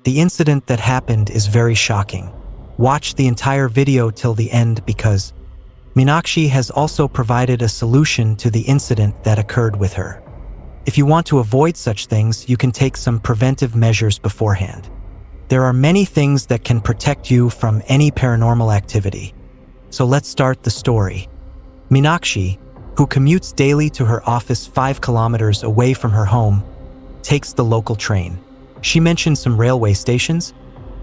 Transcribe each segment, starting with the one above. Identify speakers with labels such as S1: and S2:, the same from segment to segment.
S1: The incident that happened is very shocking. Watch the entire video till the end because Meenakshi has also provided a solution to the incident that occurred with her. If you want to avoid such things, you can take some preventive measures beforehand. There are many things that can protect you from any paranormal activity. So let's start the story. Meenakshi, who commutes daily to her office 5 kilometers away from her home, takes the local train. She mentioned some railway stations,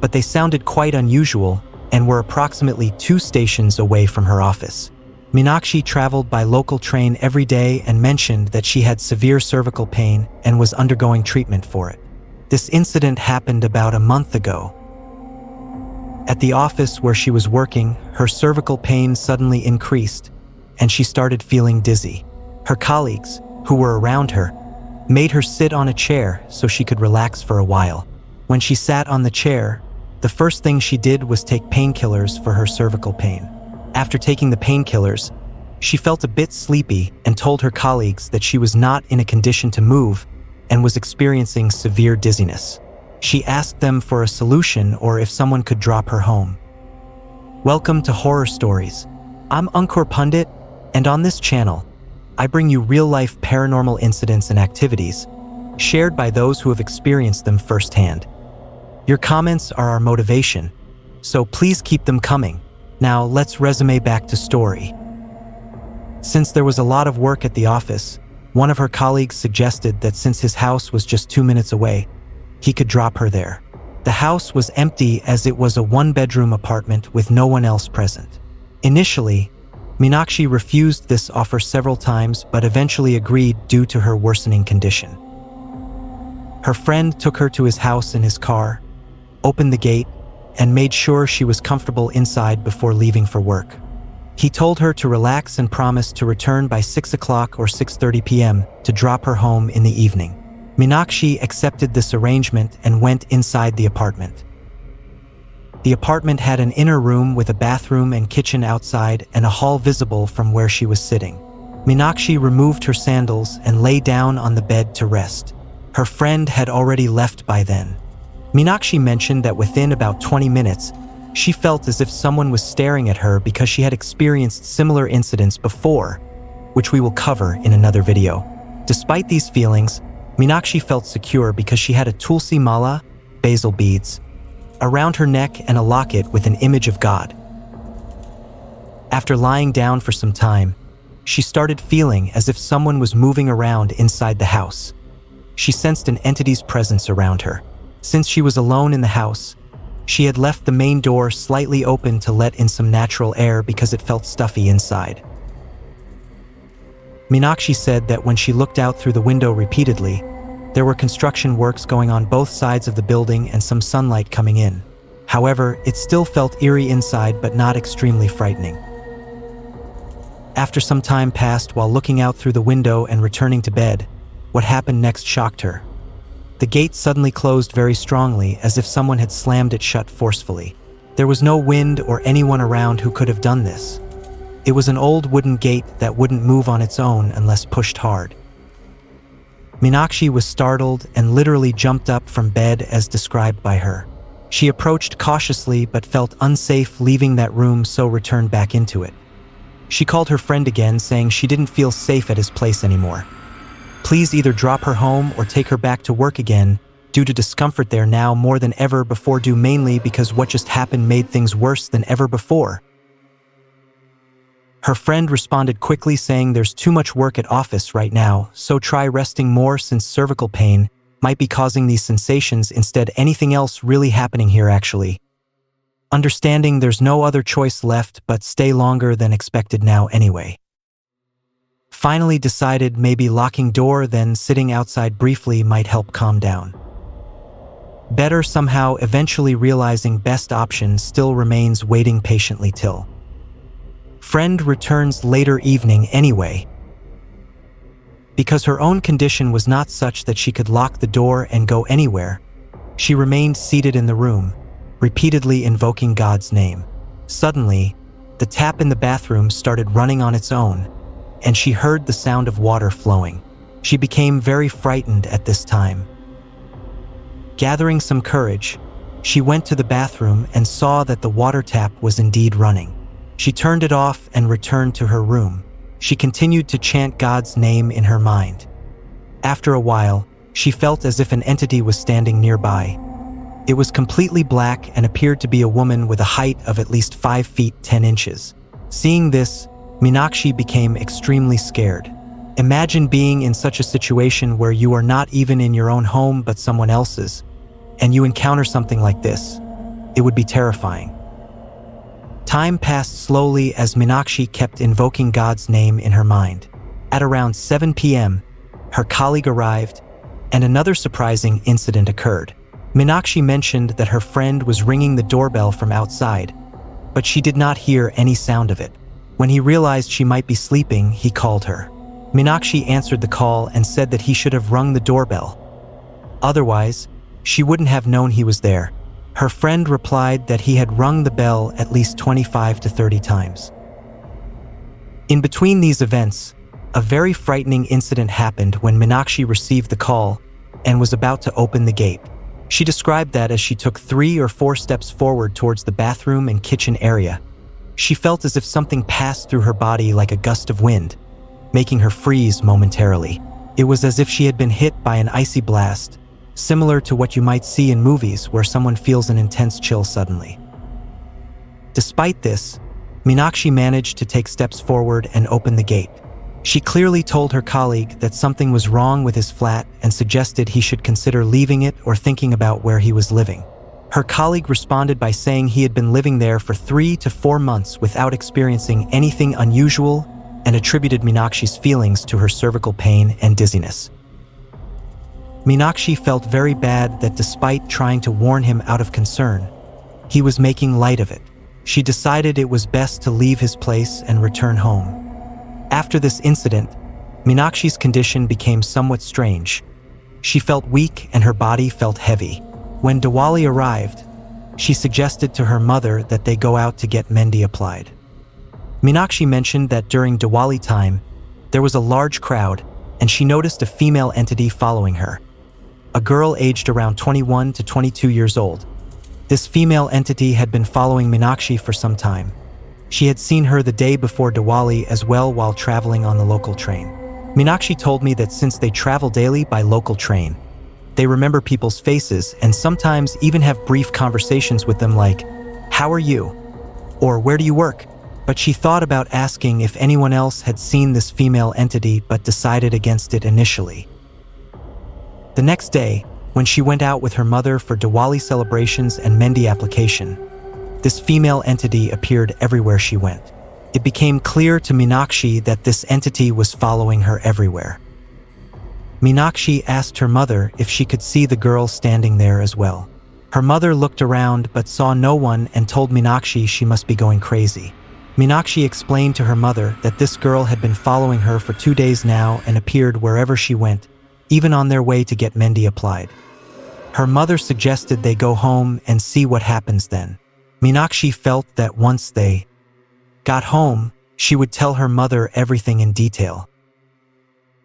S1: but they sounded quite unusual and were approximately 2 stations away from her office. Meenakshi traveled by local train every day and mentioned that she had severe cervical pain and was undergoing treatment for it. This incident happened about a month ago. At the office where she was working, her cervical pain suddenly increased, and she started feeling dizzy. Her colleagues, who were around her, made her sit on a chair so she could relax for a while. When she sat on the chair, the first thing she did was take painkillers for her cervical pain. After taking the painkillers, she felt a bit sleepy and told her colleagues that she was not in a condition to move and was experiencing severe dizziness. She asked them for a solution or if someone could drop her home. Welcome to Horror Stories. I'm Ankur Pundit, and on this channel, I bring you real-life paranormal incidents and activities shared by those who have experienced them firsthand. Your comments are our motivation, so please keep them coming. Now let's resume back to story. Since there was a lot of work at the office, one of her colleagues suggested that since his house was just 2 minutes away, he could drop her there. The house was empty as it was a 1-bedroom apartment with no one else present. Initially, Meenakshi refused this offer several times but eventually agreed due to her worsening condition. Her friend took her to his house in his car, opened the gate, and made sure she was comfortable inside before leaving for work. He told her to relax and promised to return by 6 o'clock or 6:30 p.m. to drop her home in the evening. Meenakshi accepted this arrangement and went inside the apartment. The apartment had an inner room with a bathroom and kitchen outside and a hall visible from where she was sitting. Meenakshi removed her sandals and lay down on the bed to rest. Her friend had already left by then. Meenakshi mentioned that within about 20 minutes, she felt as if someone was staring at her because she had experienced similar incidents before, which we will cover in another video. Despite these feelings, Meenakshi felt secure because she had a tulsi mala, basil beads, around her neck and a locket with an image of God. After lying down for some time, she started feeling as if someone was moving around inside the house. She sensed an entity's presence around her. Since she was alone in the house, she had left the main door slightly open to let in some natural air because it felt stuffy inside. Meenakshi said that when she looked out through the window repeatedly, there were construction works going on both sides of the building and some sunlight coming in. However, it still felt eerie inside but not extremely frightening. After some time passed while looking out through the window and returning to bed, what happened next shocked her. The gate suddenly closed very strongly as if someone had slammed it shut forcefully. There was no wind or anyone around who could have done this. It was an old wooden gate that wouldn't move on its own unless pushed hard. Meenakshi was startled and literally jumped up from bed as described by her. She approached cautiously but felt unsafe leaving that room, so returned back into it. She called her friend again, saying she didn't feel safe at his place anymore. Please either drop her home or take her back to work again, due to discomfort there now more than ever before, due mainly because what just happened made things worse than ever before. Her friend responded quickly saying there's too much work at office right now, so try resting more since cervical pain might be causing these sensations instead. Anything else really happening here actually. Understanding there's no other choice left but stay longer than expected now anyway. Finally decided maybe locking door then sitting outside briefly might help calm down. Better somehow, eventually realizing best option still remains waiting patiently till friend returns later evening anyway. Because her own condition was not such that she could lock the door and go anywhere, she remained seated in the room, repeatedly invoking God's name. Suddenly, the tap in the bathroom started running on its own, and she heard the sound of water flowing. She became very frightened at this time. Gathering some courage, she went to the bathroom and saw that the water tap was indeed running. She turned it off and returned to her room. She continued to chant God's name in her mind. After a while, she felt as if an entity was standing nearby. It was completely black and appeared to be a woman with a height of at least 5 feet 10 inches. Seeing this, Meenakshi became extremely scared. Imagine being in such a situation where you are not even in your own home but someone else's, and you encounter something like this. It would be terrifying. Time passed slowly as Meenakshi kept invoking God's name in her mind. At around 7 p.m., her colleague arrived, and another surprising incident occurred. Meenakshi mentioned that her friend was ringing the doorbell from outside, but she did not hear any sound of it. When he realized she might be sleeping, he called her. Meenakshi answered the call and said that he should have rung the doorbell. Otherwise, she wouldn't have known he was there. Her friend replied that he had rung the bell at least 25 to 30 times. In between these events, a very frightening incident happened when Meenakshi received the call and was about to open the gate. She described that as she took 3 or 4 steps forward towards the bathroom and kitchen area, she felt as if something passed through her body like a gust of wind, making her freeze momentarily. It was as if she had been hit by an icy blast, similar to what you might see in movies where someone feels an intense chill suddenly. Despite this, Meenakshi managed to take steps forward and open the gate. She clearly told her colleague that something was wrong with his flat and suggested he should consider leaving it or thinking about where he was living. Her colleague responded by saying he had been living there for 3 to 4 months without experiencing anything unusual and attributed Meenakshi's feelings to her cervical pain and dizziness. Meenakshi felt very bad that despite trying to warn him out of concern, he was making light of it. She decided it was best to leave his place and return home. After this incident, Meenakshi's condition became somewhat strange. She felt weak and her body felt heavy. When Diwali arrived, she suggested to her mother that they go out to get Mendi applied. Meenakshi mentioned that during Diwali time, there was a large crowd and she noticed a female entity following her. A girl aged around 21 to 22 years old. This female entity had been following Meenakshi for some time. She had seen her the day before Diwali as well while traveling on the local train. Meenakshi told me that since they travel daily by local train, they remember people's faces and sometimes even have brief conversations with them like, "How are you?" or "Where do you work?" But she thought about asking if anyone else had seen this female entity but decided against it initially. The next day, when she went out with her mother for Diwali celebrations and Mendi application, this female entity appeared everywhere she went. It became clear to Meenakshi that this entity was following her everywhere. Meenakshi asked her mother if she could see the girl standing there as well. Her mother looked around but saw no one and told Meenakshi she must be going crazy. Meenakshi explained to her mother that this girl had been following her for 2 days now and appeared wherever she went, even on their way to get Mendi applied. Her mother suggested they go home and see what happens then. Meenakshi felt that once they got home, she would tell her mother everything in detail.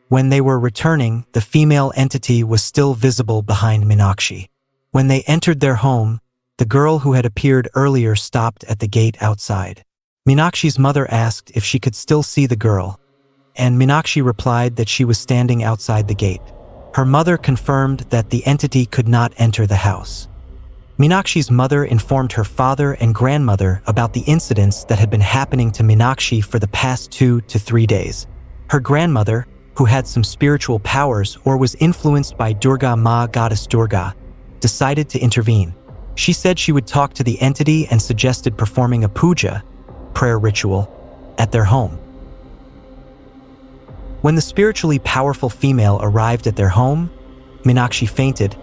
S1: When they were returning, the female entity was still visible behind Meenakshi. When they entered their home, the girl who had appeared earlier stopped at the gate outside. Meenakshi's mother asked if she could still see the girl, and Meenakshi replied that she was standing outside the gate. Her mother confirmed that the entity could not enter the house. Meenakshi's mother informed her father and grandmother about the incidents that had been happening to Meenakshi for the past 2 to 3 days. Her grandmother, who had some spiritual powers or was influenced by Durga Ma, goddess Durga, decided to intervene. She said she would talk to the entity and suggested performing a puja, prayer ritual, at their home. When the spiritually powerful female arrived at their home, Meenakshi fainted,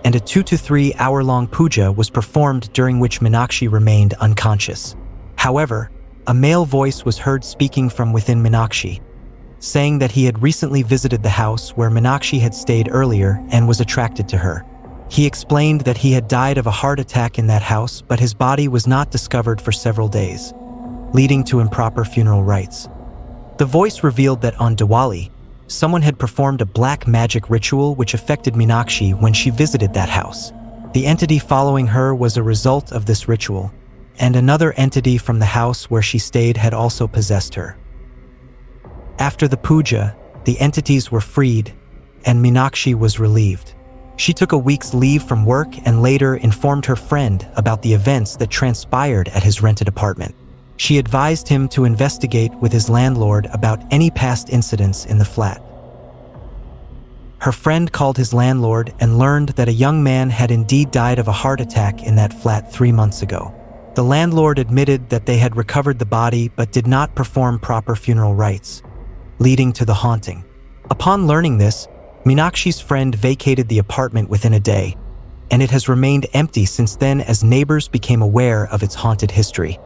S1: and a 2 to 3 hour-long puja was performed during which Meenakshi remained unconscious. However, a male voice was heard speaking from within Meenakshi, saying that he had recently visited the house where Meenakshi had stayed earlier and was attracted to her. He explained that he had died of a heart attack in that house, but his body was not discovered for several days, leading to improper funeral rites. The voice revealed that on Diwali, Someone had performed a black magic ritual which affected Meenakshi when she visited that house. The entity following her was a result of this ritual, and another entity from the house where she stayed had also possessed her. After the puja, the entities were freed, and Meenakshi was relieved. She took a week's leave from work and later informed her friend about the events that transpired at his rented apartment. She advised him to investigate with his landlord about any past incidents in the flat. Her friend called his landlord and learned that a young man had indeed died of a heart attack in that flat 3 months ago. The landlord admitted that they had recovered the body but did not perform proper funeral rites, leading to the haunting. Upon learning this, Meenakshi's friend vacated the apartment within a day, and it has remained empty since then as neighbors became aware of its haunted history.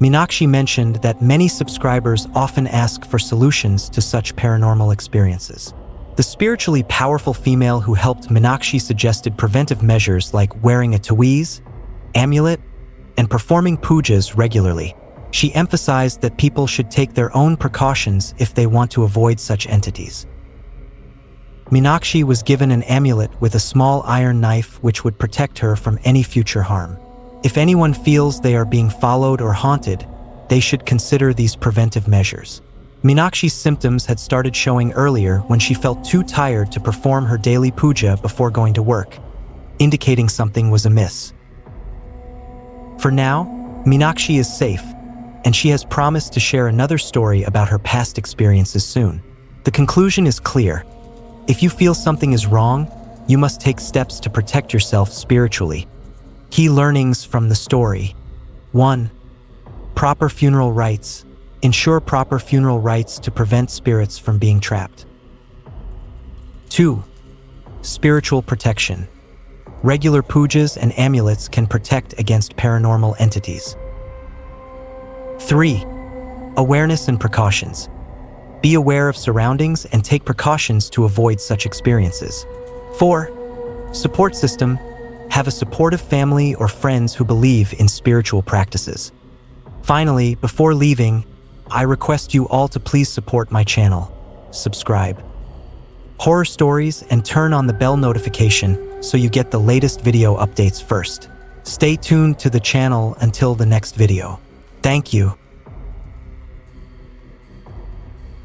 S1: Meenakshi mentioned that many subscribers often ask for solutions to such paranormal experiences. The spiritually powerful female who helped Meenakshi suggested preventive measures like wearing a taweez, amulet, and performing pujas regularly. She emphasized that people should take their own precautions if they want to avoid such entities. Meenakshi was given an amulet with a small iron knife which would protect her from any future harm. If anyone feels they are being followed or haunted, they should consider these preventive measures. Meenakshi's symptoms had started showing earlier when she felt too tired to perform her daily puja before going to work, indicating something was amiss. For now, Meenakshi is safe, and she has promised to share another story about her past experiences soon. The conclusion is clear. If you feel something is wrong, you must take steps to protect yourself spiritually. Key learnings from the story. 1. Proper funeral rites. Ensure proper funeral rites to prevent spirits from being trapped. 2. Spiritual protection. Regular pujas and amulets can protect against paranormal entities. 3. Awareness and precautions. Be aware of surroundings and take precautions to avoid such experiences. 4. Support system. Have a supportive family or friends who believe in spiritual practices. Finally, before leaving, I request you all to please support my channel. Subscribe. Horror Stories and turn on the bell notification so you get the latest video updates first. Stay tuned to the channel until the next video. Thank you.